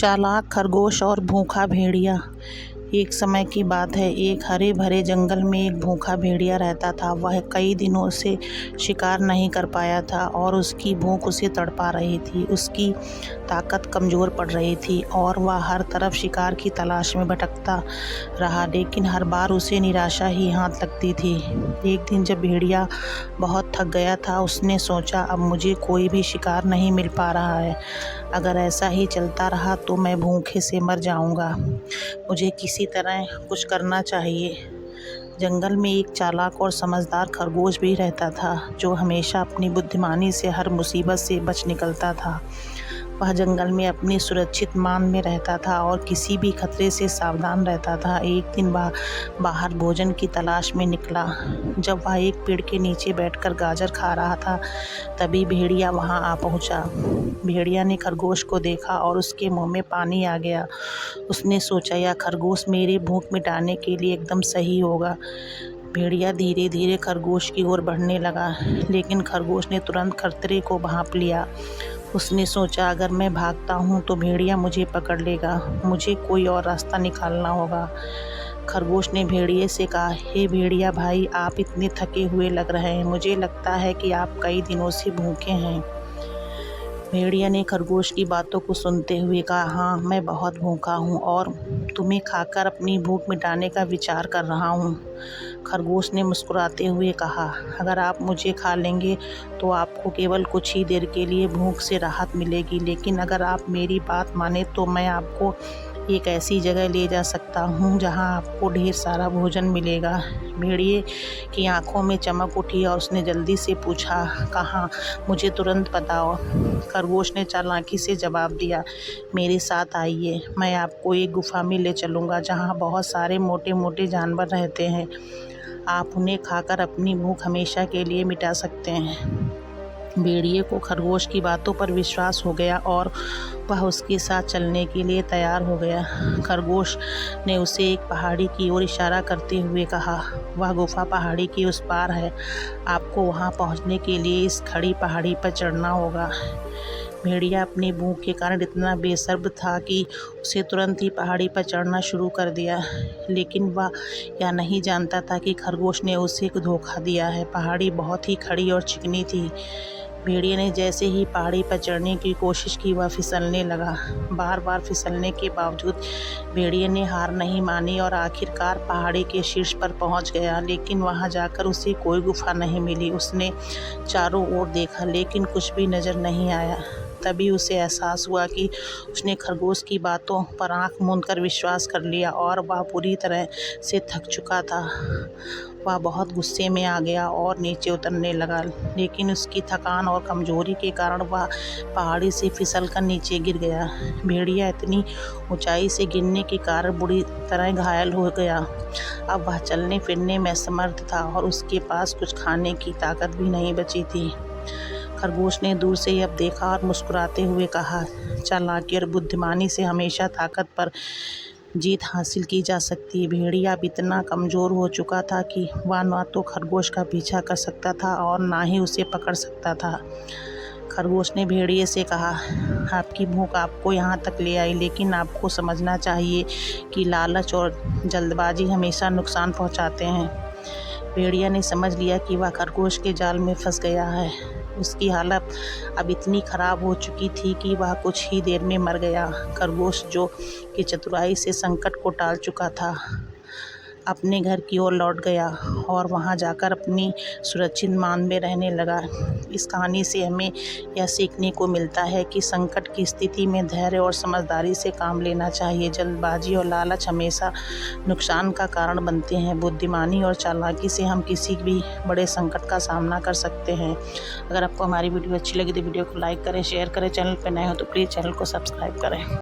चालाक खरगोश और भूखा भेड़िया। एक समय की बात है, एक हरे भरे जंगल में एक भूखा भेड़िया रहता था। वह कई दिनों से शिकार नहीं कर पाया था और उसकी भूख उसे तड़पा रही थी। उसकी ताकत कमज़ोर पड़ रही थी और वह हर तरफ शिकार की तलाश में भटकता रहा, लेकिन हर बार उसे निराशा ही हाथ लगती थी। एक दिन जब भेड़िया बहुत थक गया था, उसने सोचा, अब मुझे कोई भी शिकार नहीं मिल पा रहा है। अगर ऐसा ही चलता रहा तो मैं भूखे से मर जाऊंगा। मुझे किसी तरह कुछ करना चाहिए। जंगल में एक चालाक और समझदार खरगोश भी रहता था, जो हमेशा अपनी बुद्धिमानी से हर मुसीबत से बच निकलता था। वह जंगल में अपनी सुरक्षित मान में रहता था और किसी भी खतरे से सावधान रहता था। एक दिन वह बाहर भोजन की तलाश में निकला। जब वह एक पेड़ के नीचे बैठकर गाजर खा रहा था, तभी भेड़िया वहां आ पहुंचा। भेड़िया ने खरगोश को देखा और उसके मुंह में पानी आ गया। उसने सोचा, यह खरगोश मेरी भूख मिटाने के लिए एकदम सही होगा। भेड़िया धीरे धीरे खरगोश की ओर बढ़ने लगा, लेकिन खरगोश ने तुरंत खतरे को भांप लिया। उसने सोचा, अगर मैं भागता हूँ तो भेड़िया मुझे पकड़ लेगा। मुझे कोई और रास्ता निकालना होगा। खरगोश ने भेड़िए से कहा, हे भेड़िया भाई, आप इतने थके हुए लग रहे हैं। मुझे लगता है कि आप कई दिनों से भूखे हैं। भेड़िया ने खरगोश की बातों को सुनते हुए कहा, हाँ, मैं बहुत भूखा हूँ और तुम्हें खाकर अपनी भूख मिटाने का विचार कर रहा हूँ। खरगोश ने मुस्कुराते हुए कहा, अगर आप मुझे खा लेंगे तो आपको केवल कुछ ही देर के लिए भूख से राहत मिलेगी, लेकिन अगर आप मेरी बात माने तो मैं आपको एक ऐसी जगह ले जा सकता हूँ जहाँ आपको ढेर सारा भोजन मिलेगा। भेड़िए की आंखों में चमक उठी और उसने जल्दी से पूछा, कहाँ? मुझे तुरंत बताओ। खरगोश ने चालाकी से जवाब दिया, मेरे साथ आइए, मैं आपको एक गुफा में ले चलूँगा जहाँ बहुत सारे मोटे मोटे जानवर रहते हैं। आप उन्हें खाकर अपनी भूख हमेशा के लिए मिटा सकते हैं। भेड़िए को खरगोश की बातों पर विश्वास हो गया और वह उसके साथ चलने के लिए तैयार हो गया। खरगोश ने उसे एक पहाड़ी की ओर इशारा करते हुए कहा, वह गुफा पहाड़ी के उस पार है। आपको वहां पहुंचने के लिए इस खड़ी पहाड़ी पर चढ़ना होगा। भेड़िया अपनी भूख के कारण इतना बेसब्र था कि उसे तुरंत ही पहाड़ी पर चढ़ना शुरू कर दिया, लेकिन वह यह नहीं जानता था कि खरगोश ने उसे धोखा दिया है। पहाड़ी बहुत ही खड़ी और चिकनी थी। भेड़िए ने जैसे ही पहाड़ी पर चढ़ने की कोशिश की, वह फिसलने लगा। बार बार फिसलने के बावजूद भेड़िए ने हार नहीं मानी और आखिरकार पहाड़ी के शीर्ष पर पहुंच गया, लेकिन वहां जाकर उसे कोई गुफा नहीं मिली। उसने चारों ओर देखा, लेकिन कुछ भी नजर नहीं आया। तभी उसे एहसास हुआ कि उसने खरगोश की बातों पर आंख मूंदकर विश्वास कर लिया और वह पूरी तरह से थक चुका था। वह बहुत गुस्से में आ गया और नीचे उतरने लगा, लेकिन उसकी थकान और कमजोरी के कारण वह पहाड़ी से फिसलकर नीचे गिर गया। भेड़िया इतनी ऊंचाई से गिरने के कारण बुरी तरह घायल हो गया। अब वह चलने फिरने में असमर्थ था और उसके पास कुछ खाने की ताकत भी नहीं बची थी। खरगोश ने दूर से अब देखा और मुस्कुराते हुए कहा, चालाकी और बुद्धिमानी से हमेशा ताकत पर जीत हासिल की जा सकती है। भेड़िया अब इतना कमज़ोर हो चुका था कि वह न तो खरगोश का पीछा कर सकता था और ना ही उसे पकड़ सकता था। खरगोश ने भेड़िए से कहा, आपकी भूख आपको यहाँ तक ले आई, लेकिन आपको समझना चाहिए कि लालच और जल्दबाजी हमेशा नुकसान पहुँचाते हैं। भेड़िया ने समझ लिया कि वह खरगोश के जाल में फंस गया है। उसकी हालत अब इतनी खराब हो चुकी थी कि वह कुछ ही देर में मर गया। खरगोश, जो कि चतुराई से संकट को टाल चुका था, अपने घर की ओर लौट गया और वहां जाकर अपनी सुरक्षित मान में रहने लगा। इस कहानी से हमें यह सीखने को मिलता है कि संकट की स्थिति में धैर्य और समझदारी से काम लेना चाहिए। जल्दबाजी और लालच हमेशा नुकसान का कारण बनते हैं। बुद्धिमानी और चालाकी से हम किसी भी बड़े संकट का सामना कर सकते हैं। अगर आपको हमारी वीडियो अच्छी लगी तो वीडियो को लाइक करें, शेयर करें। चैनल पर नए हो तो प्लीज़ चैनल को सब्सक्राइब करें।